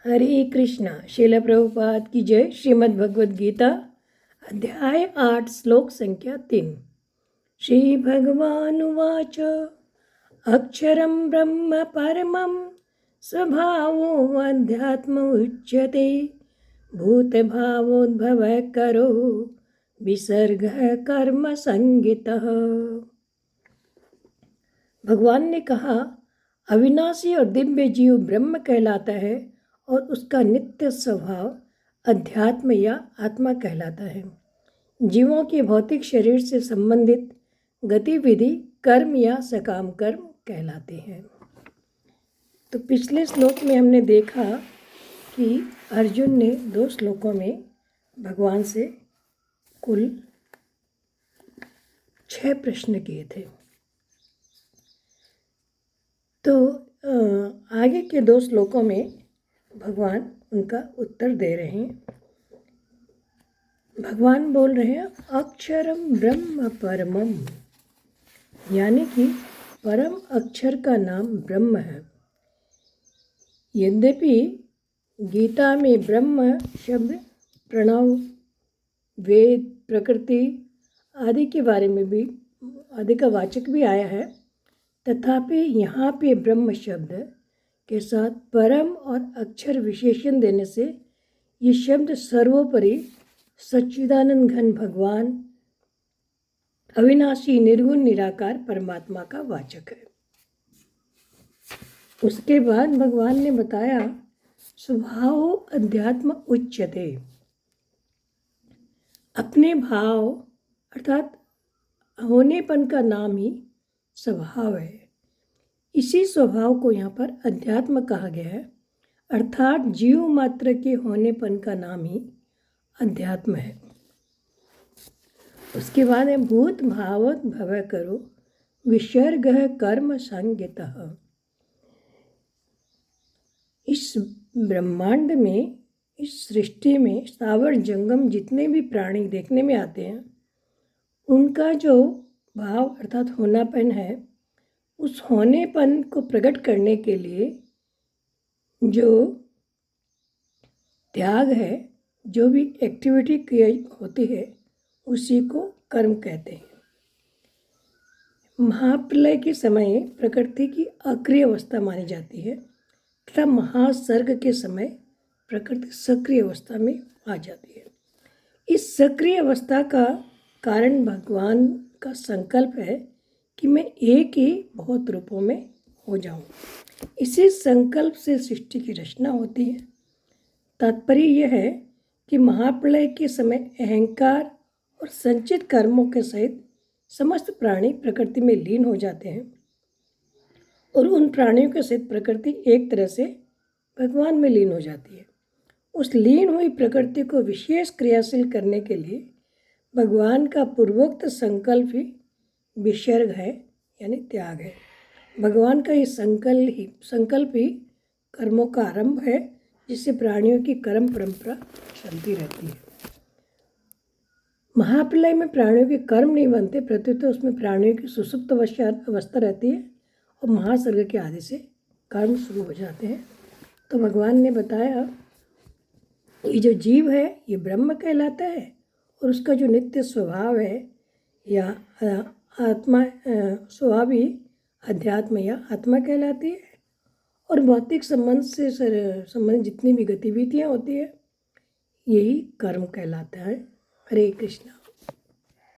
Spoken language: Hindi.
हरे कृष्णा। श्रील प्रभुपाद की जय। श्रीमद् भगवद गीता अध्याय 8 श्लोक संख्या 3। श्री भगवानुवाच अक्षरं ब्रह्म परमं स्वभावो अध्यात्म उच्यते भूतभावोद्भव करो विसर्ग कर्म संगितः। भगवान ने कहा, अविनाशी और दिव्य जीव ब्रह्म कहलाता है और उसका नित्य स्वभाव अध्यात्म या आत्मा कहलाता है। जीवों के भौतिक शरीर से संबंधित गतिविधि कर्म या सकाम कर्म कहलाते हैं। तो पिछले श्लोक में हमने देखा कि अर्जुन ने 2 श्लोकों में भगवान से कुल 6 प्रश्न किए थे। तो आगे के 2 श्लोकों में भगवान उनका उत्तर दे रहे हैं। भगवान बोल रहे हैं अक्षरम ब्रह्म परमम, यानी कि परम अक्षर का नाम ब्रह्म है। यद्यपि गीता में ब्रह्म शब्द प्रणव, वेद, प्रकृति आदि के बारे में भी आदि का वाचक भी आया है, तथापि यहाँ पे ब्रह्म शब्द के साथ परम और अक्षर विशेषण देने से ये शब्द सर्वोपरि सच्चिदानंद घन भगवान अविनाशी निर्गुण निराकार परमात्मा का वाचक है। उसके बाद भगवान ने बताया स्वभाव अध्यात्म उच्यते, अपने भाव अर्थात होनेपन का नाम ही स्वभाव है। इसी स्वभाव को यहाँ पर अध्यात्म कहा गया है, अर्थात जीव मात्र के होनेपन का नाम ही अध्यात्म है। उसके बाद है भूत भावत भव करो विसर्ग कर्म संगितः। इस ब्रह्मांड में, इस सृष्टि में स्थावर जंगम जितने भी प्राणी देखने में आते हैं, उनका जो भाव अर्थात होनापन है, उस होनेपन को प्रकट करने के लिए जो त्याग है, जो भी एक्टिविटी होती है, उसी को कर्म कहते हैं। महाप्रलय के समय प्रकृति की अक्रिय अवस्था मानी जाती है तथा महासर्ग के समय प्रकृति सक्रिय अवस्था में आ जाती है। इस सक्रिय अवस्था का कारण भगवान का संकल्प है कि मैं एक ही बहुत रूपों में हो जाऊं। इसी संकल्प से सृष्टि की रचना होती है। तात्पर्य यह है कि महाप्रलय के समय अहंकार और संचित कर्मों के सहित समस्त प्राणी प्रकृति में लीन हो जाते हैं और उन प्राणियों के सहित प्रकृति एक तरह से भगवान में लीन हो जाती है। उस लीन हुई प्रकृति को विशेष क्रियाशील करने के लिए भगवान का पूर्वोक्त संकल्प ही विसर्ग है, यानी त्याग है। भगवान का ये संकल्प ही कर्मों का आरंभ है, जिससे प्राणियों की कर्म परंपरा चलती रहती है। महाप्रलय में प्राणियों के कर्म नहीं बनते, प्रत्युत उसमें प्राणियों की सुसुप्त अवस्था रहती है और महासर्ग के आदि से कर्म शुरू हो जाते हैं। तो भगवान ने बताया ये जो जीव है ये ब्रह्म कहलाता है और उसका जो नित्य स्वभाव है या आत्मा स्वभाव ही अध्यात्म या आत्मा कहलाती है। और भौतिक संबंध से संबंधित जितनी भी गतिविधियाँ होती है, यही कर्म कहलाता है। हरे कृष्णा।